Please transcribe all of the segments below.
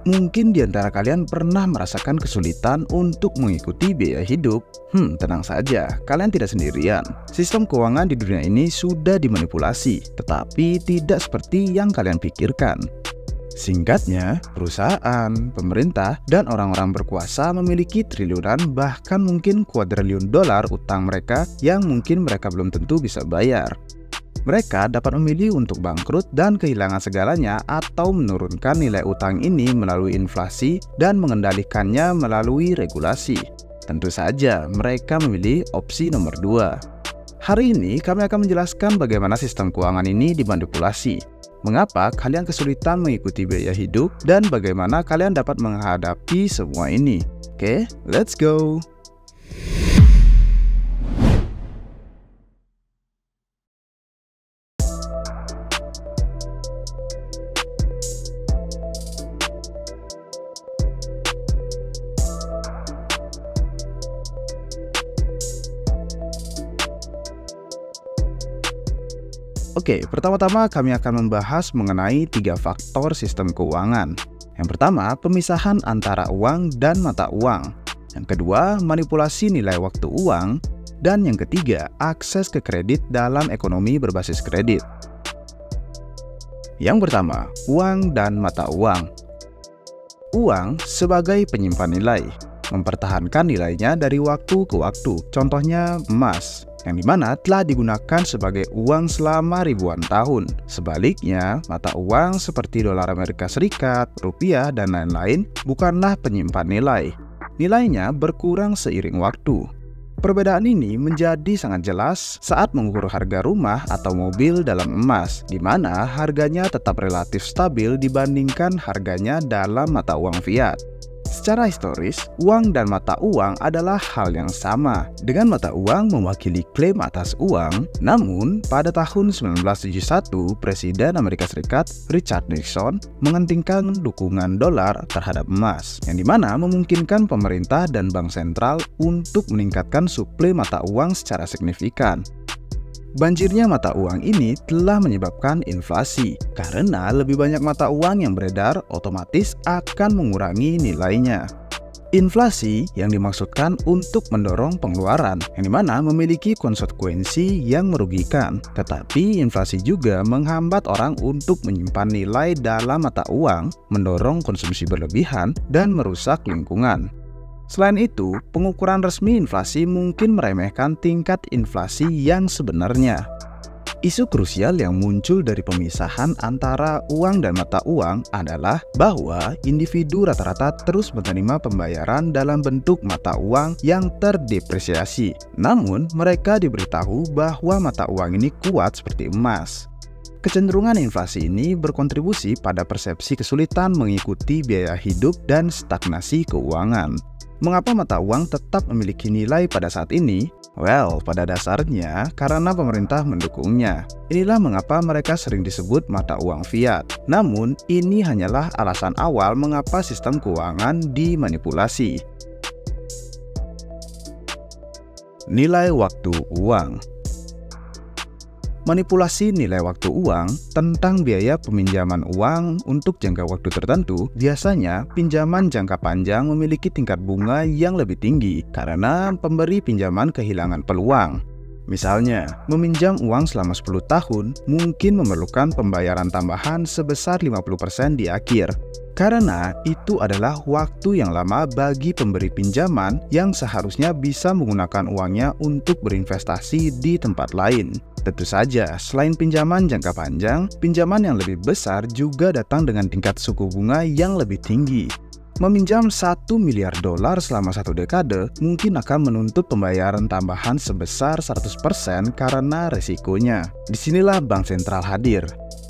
Mungkin di antara kalian pernah merasakan kesulitan untuk mengikuti biaya hidup. Tenang saja, kalian tidak sendirian. Sistem keuangan di dunia ini sudah dimanipulasi, tetapi tidak seperti yang kalian pikirkan. Singkatnya, perusahaan, pemerintah, dan orang-orang berkuasa memiliki triliunan bahkan mungkin kuadriliun dolar utang mereka yang mungkin mereka belum tentu bisa bayar. Mereka dapat memilih untuk bangkrut dan kehilangan segalanya atau menurunkan nilai utang ini melalui inflasi dan mengendalikannya melalui regulasi. Tentu saja mereka memilih opsi nomor 2. Hari ini kami akan menjelaskan bagaimana sistem keuangan ini dimanipulasi, mengapa kalian kesulitan mengikuti biaya hidup, dan bagaimana kalian dapat menghadapi semua ini. Oke, let's go! Oke, pertama-tama kami akan membahas mengenai 3 faktor sistem keuangan. Yang pertama, pemisahan antara uang dan mata uang. Yang kedua, manipulasi nilai waktu uang. Dan yang ketiga, akses ke kredit dalam ekonomi berbasis kredit. Yang pertama, uang dan mata uang. Uang sebagai penyimpan nilai, mempertahankan nilainya dari waktu ke waktu. Contohnya emas, yang dimana telah digunakan sebagai uang selama ribuan tahun. Sebaliknya, mata uang seperti dolar Amerika Serikat, rupiah, dan lain-lain bukanlah penyimpan nilai. Nilainya berkurang seiring waktu. Perbedaan ini menjadi sangat jelas saat mengukur harga rumah atau mobil dalam emas, di mana harganya tetap relatif stabil dibandingkan harganya dalam mata uang fiat. Secara historis, uang dan mata uang adalah hal yang sama, dengan mata uang mewakili klaim atas uang. Namun, pada tahun 1971, Presiden Amerika Serikat Richard Nixon menghentikan dukungan dolar terhadap emas, yang dimana memungkinkan pemerintah dan bank sentral untuk meningkatkan suplai mata uang secara signifikan. Banjirnya mata uang ini telah menyebabkan inflasi, karena lebih banyak mata uang yang beredar otomatis akan mengurangi nilainya. Inflasi yang dimaksudkan untuk mendorong pengeluaran, yang dimana memiliki konsekuensi yang merugikan. Tetapi inflasi juga menghambat orang untuk menyimpan nilai dalam mata uang, mendorong konsumsi berlebihan, dan merusak lingkungan. Selain itu, pengukuran resmi inflasi mungkin meremehkan tingkat inflasi yang sebenarnya. Isu krusial yang muncul dari pemisahan antara uang dan mata uang adalah bahwa individu rata-rata terus menerima pembayaran dalam bentuk mata uang yang terdepresiasi. Namun, mereka diberitahu bahwa mata uang ini kuat seperti emas. Kecenderungan inflasi ini berkontribusi pada persepsi kesulitan mengikuti biaya hidup dan stagnasi keuangan. Mengapa mata uang tetap memiliki nilai pada saat ini? Well, pada dasarnya karena pemerintah mendukungnya. Inilah mengapa mereka sering disebut mata uang fiat. Namun, ini hanyalah alasan awal mengapa sistem keuangan dimanipulasi. Nilai waktu uang. Manipulasi nilai waktu uang tentang biaya peminjaman uang untuk jangka waktu tertentu. Biasanya, pinjaman jangka panjang memiliki tingkat bunga yang lebih tinggi karena pemberi pinjaman kehilangan peluang. Misalnya, meminjam uang selama 10 tahun mungkin memerlukan pembayaran tambahan sebesar 50% di akhir. Karena itu adalah waktu yang lama bagi pemberi pinjaman yang seharusnya bisa menggunakan uangnya untuk berinvestasi di tempat lain. Tentu saja, selain pinjaman jangka panjang, pinjaman yang lebih besar juga datang dengan tingkat suku bunga yang lebih tinggi. Meminjam 1 miliar dolar selama 1 dekade mungkin akan menuntut pembayaran tambahan sebesar 100% karena resikonya. Disinilah bank sentral hadir.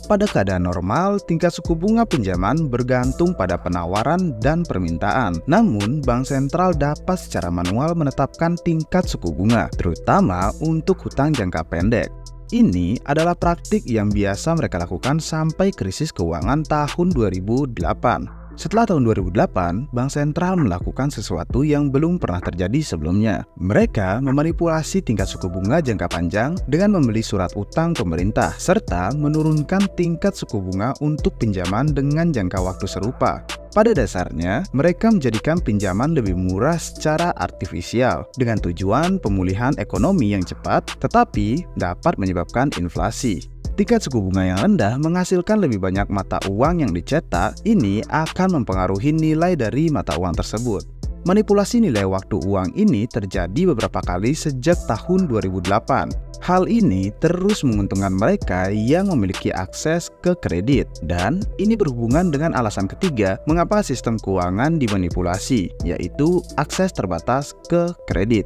Pada keadaan normal, tingkat suku bunga pinjaman bergantung pada penawaran dan permintaan. Namun, bank sentral dapat secara manual menetapkan tingkat suku bunga, terutama untuk hutang jangka pendek. Ini adalah praktik yang biasa mereka lakukan sampai krisis keuangan tahun 2008. Setelah tahun 2008, Bank Sentral melakukan sesuatu yang belum pernah terjadi sebelumnya. Mereka memanipulasi tingkat suku bunga jangka panjang dengan membeli surat utang pemerintah, serta menurunkan tingkat suku bunga untuk pinjaman dengan jangka waktu serupa. Pada dasarnya, mereka menjadikan pinjaman lebih murah secara artifisial dengan tujuan pemulihan ekonomi yang cepat tetapi dapat menyebabkan inflasi. Tingkat suku bunga yang rendah menghasilkan lebih banyak mata uang yang dicetak, ini akan mempengaruhi nilai dari mata uang tersebut. Manipulasi nilai waktu uang ini terjadi beberapa kali sejak tahun 2008. Hal ini terus menguntungkan mereka yang memiliki akses ke kredit. Dan ini berhubungan dengan alasan ketiga mengapa sistem keuangan dimanipulasi, yaitu akses terbatas ke kredit.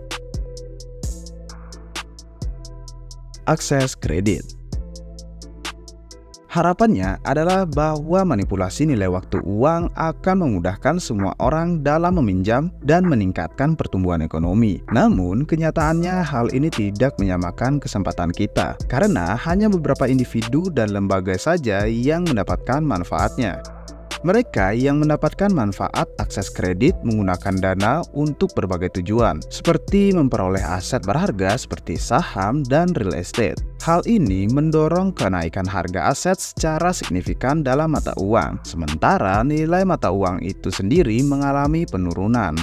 Akses kredit. Harapannya adalah bahwa manipulasi nilai waktu uang akan memudahkan semua orang dalam meminjam dan meningkatkan pertumbuhan ekonomi. Namun, kenyataannya hal ini tidak menyamakan kesempatan kita, karena hanya beberapa individu dan lembaga saja yang mendapatkan manfaatnya. Mereka yang mendapatkan manfaat akses kredit menggunakan dana untuk berbagai tujuan, seperti memperoleh aset berharga seperti saham dan real estate. Hal ini mendorong kenaikan harga aset secara signifikan dalam mata uang, sementara nilai mata uang itu sendiri mengalami penurunan.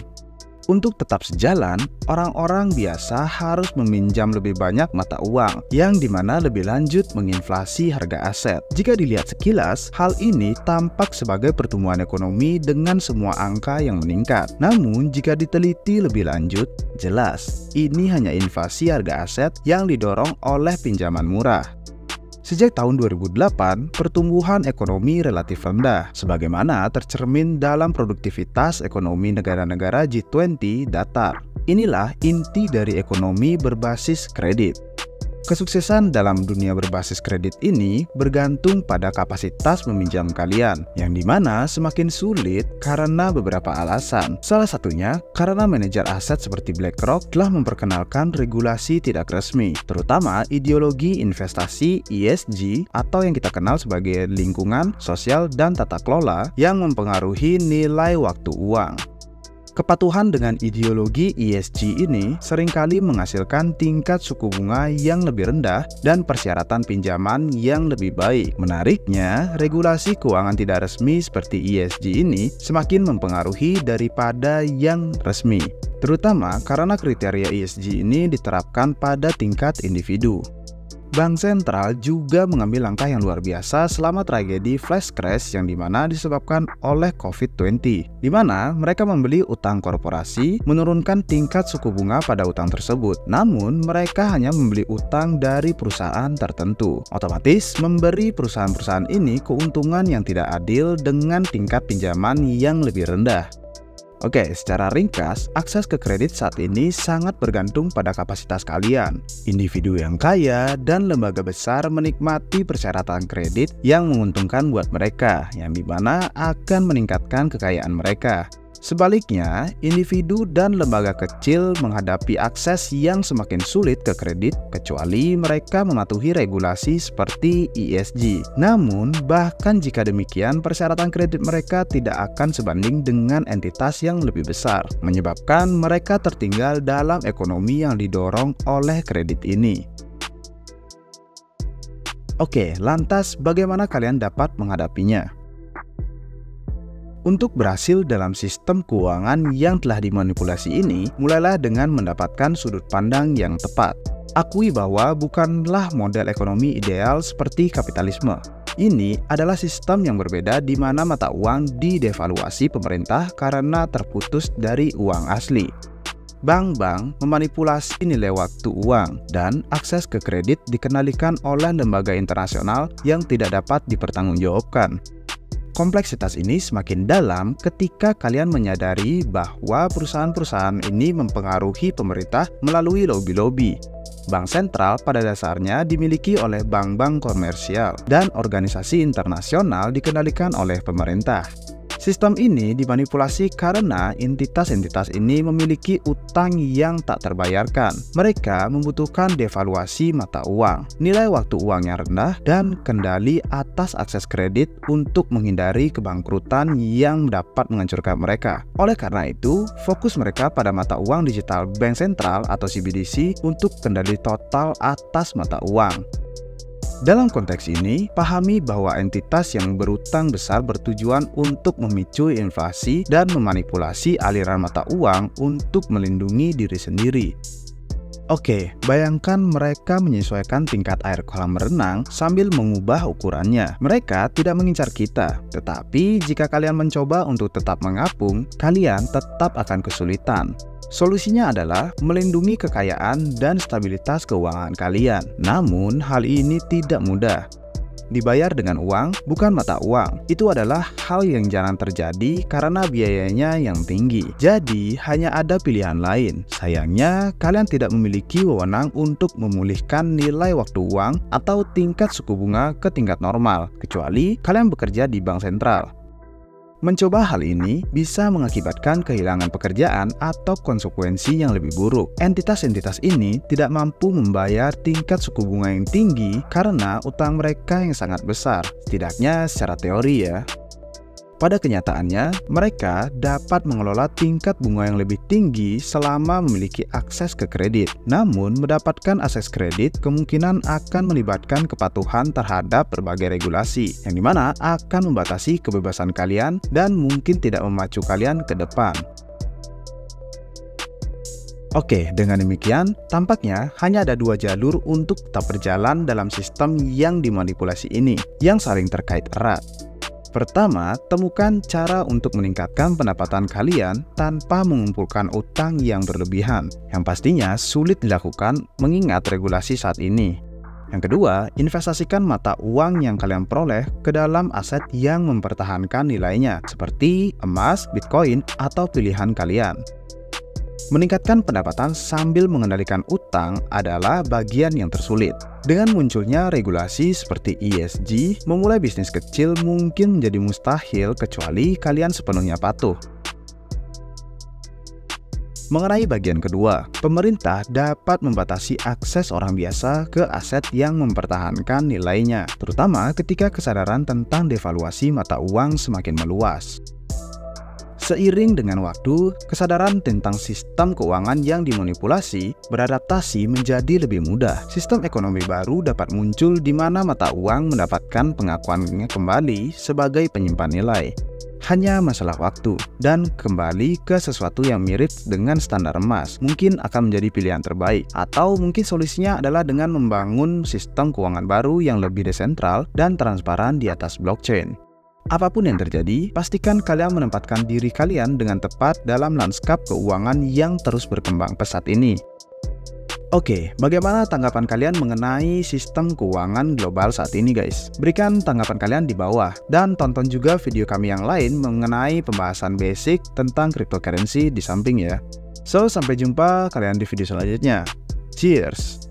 Untuk tetap sejalan, orang-orang biasa harus meminjam lebih banyak mata uang, yang dimana lebih lanjut menginflasi harga aset. Jika dilihat sekilas, hal ini tampak sebagai pertumbuhan ekonomi dengan semua angka yang meningkat. Namun, jika diteliti lebih lanjut, jelas ini hanya inflasi harga aset yang didorong oleh pinjaman murah. Sejak tahun 2008, pertumbuhan ekonomi relatif rendah, sebagaimana tercermin dalam produktivitas ekonomi negara-negara G20 datar. Inilah inti dari ekonomi berbasis kredit. Kesuksesan dalam dunia berbasis kredit ini bergantung pada kapasitas meminjam kalian, yang dimana semakin sulit karena beberapa alasan. Salah satunya karena manajer aset seperti BlackRock telah memperkenalkan regulasi tidak resmi, terutama ideologi investasi ESG atau yang kita kenal sebagai lingkungan, sosial, dan tata kelola yang mempengaruhi nilai waktu uang. Kepatuhan dengan ideologi ESG ini seringkali menghasilkan tingkat suku bunga yang lebih rendah dan persyaratan pinjaman yang lebih baik. Menariknya, regulasi keuangan tidak resmi seperti ESG ini semakin mempengaruhi daripada yang resmi, terutama karena kriteria ESG ini diterapkan pada tingkat individu. Bank sentral juga mengambil langkah yang luar biasa selama tragedi flash crash yang dimana disebabkan oleh COVID-20, di mana mereka membeli utang korporasi, menurunkan tingkat suku bunga pada utang tersebut. Namun, mereka hanya membeli utang dari perusahaan tertentu, otomatis memberi perusahaan-perusahaan ini keuntungan yang tidak adil dengan tingkat pinjaman yang lebih rendah. Oke, secara ringkas, akses ke kredit saat ini sangat bergantung pada kapasitas kalian. Individu yang kaya dan lembaga besar menikmati persyaratan kredit yang menguntungkan buat mereka, yang dimana akan meningkatkan kekayaan mereka. Sebaliknya, individu dan lembaga kecil menghadapi akses yang semakin sulit ke kredit kecuali mereka mematuhi regulasi seperti ESG. Namun, bahkan jika demikian, persyaratan kredit mereka tidak akan sebanding dengan entitas yang lebih besar, menyebabkan mereka tertinggal dalam ekonomi yang didorong oleh kredit ini. Oke, lantas bagaimana kalian dapat menghadapinya? Untuk berhasil dalam sistem keuangan yang telah dimanipulasi ini, mulailah dengan mendapatkan sudut pandang yang tepat. Akui bahwa bukanlah model ekonomi ideal seperti kapitalisme. Ini adalah sistem yang berbeda di mana mata uang didevaluasi pemerintah karena terputus dari uang asli. Bank-bank memanipulasi nilai waktu uang dan akses ke kredit dikendalikan oleh lembaga internasional yang tidak dapat dipertanggungjawabkan. Kompleksitas ini semakin dalam ketika kalian menyadari bahwa perusahaan-perusahaan ini mempengaruhi pemerintah melalui lobi-lobi. Bank sentral pada dasarnya dimiliki oleh bank-bank komersial dan organisasi internasional dikendalikan oleh pemerintah. Sistem ini dimanipulasi karena entitas-entitas ini memiliki utang yang tak terbayarkan. Mereka membutuhkan devaluasi mata uang, nilai waktu uang yang rendah, dan kendali atas akses kredit untuk menghindari kebangkrutan yang dapat menghancurkan mereka. Oleh karena itu, fokus mereka pada mata uang digital bank sentral atau CBDC untuk kendali total atas mata uang. Dalam konteks ini, pahami bahwa entitas yang berutang besar bertujuan untuk memicu inflasi dan memanipulasi aliran mata uang untuk melindungi diri sendiri. Oke, bayangkan mereka menyesuaikan tingkat air kolam renang sambil mengubah ukurannya. Mereka tidak mengincar kita, tetapi jika kalian mencoba untuk tetap mengapung, kalian tetap akan kesulitan. Solusinya adalah melindungi kekayaan dan stabilitas keuangan kalian. Namun, hal ini tidak mudah. Dibayar dengan uang, bukan mata uang. Itu adalah hal yang jarang terjadi karena biayanya yang tinggi. Jadi, hanya ada pilihan lain. Sayangnya, kalian tidak memiliki wewenang untuk memulihkan nilai waktu uang atau tingkat suku bunga ke tingkat normal, kecuali kalian bekerja di bank sentral. Mencoba hal ini bisa mengakibatkan kehilangan pekerjaan atau konsekuensi yang lebih buruk. Entitas-entitas ini tidak mampu membayar tingkat suku bunga yang tinggi karena utang mereka yang sangat besar, setidaknya secara teori ya. Pada kenyataannya, mereka dapat mengelola tingkat bunga yang lebih tinggi selama memiliki akses ke kredit. Namun, mendapatkan akses kredit kemungkinan akan melibatkan kepatuhan terhadap berbagai regulasi, yang dimana akan membatasi kebebasan kalian dan mungkin tidak memacu kalian ke depan. Oke, dengan demikian, tampaknya hanya ada dua jalur untuk tetap berjalan dalam sistem yang dimanipulasi ini, yang saling terkait erat. Pertama, temukan cara untuk meningkatkan pendapatan kalian tanpa mengumpulkan utang yang berlebihan, yang pastinya sulit dilakukan mengingat regulasi saat ini. Yang kedua, investasikan mata uang yang kalian peroleh ke dalam aset yang mempertahankan nilainya, seperti emas, bitcoin, atau pilihan kalian. Meningkatkan pendapatan sambil mengendalikan utang adalah bagian yang tersulit. Dengan munculnya regulasi seperti ESG, memulai bisnis kecil mungkin menjadi mustahil kecuali kalian sepenuhnya patuh. Mengenai bagian kedua, pemerintah dapat membatasi akses orang biasa ke aset yang mempertahankan nilainya, terutama ketika kesadaran tentang devaluasi mata uang semakin meluas. Seiring dengan waktu, kesadaran tentang sistem keuangan yang dimanipulasi beradaptasi menjadi lebih mudah. Sistem ekonomi baru dapat muncul di mana mata uang mendapatkan pengakuannya kembali sebagai penyimpan nilai. Hanya masalah waktu, dan kembali ke sesuatu yang mirip dengan standar emas mungkin akan menjadi pilihan terbaik. Atau mungkin solusinya adalah dengan membangun sistem keuangan baru yang lebih desentral dan transparan di atas blockchain. Apapun yang terjadi, pastikan kalian menempatkan diri kalian dengan tepat dalam lanskap keuangan yang terus berkembang pesat ini. Oke, bagaimana tanggapan kalian mengenai sistem keuangan global saat ini guys? Berikan tanggapan kalian di bawah, dan tonton juga video kami yang lain mengenai pembahasan basic tentang cryptocurrency di samping ya. So, sampai jumpa kalian di video selanjutnya. Cheers!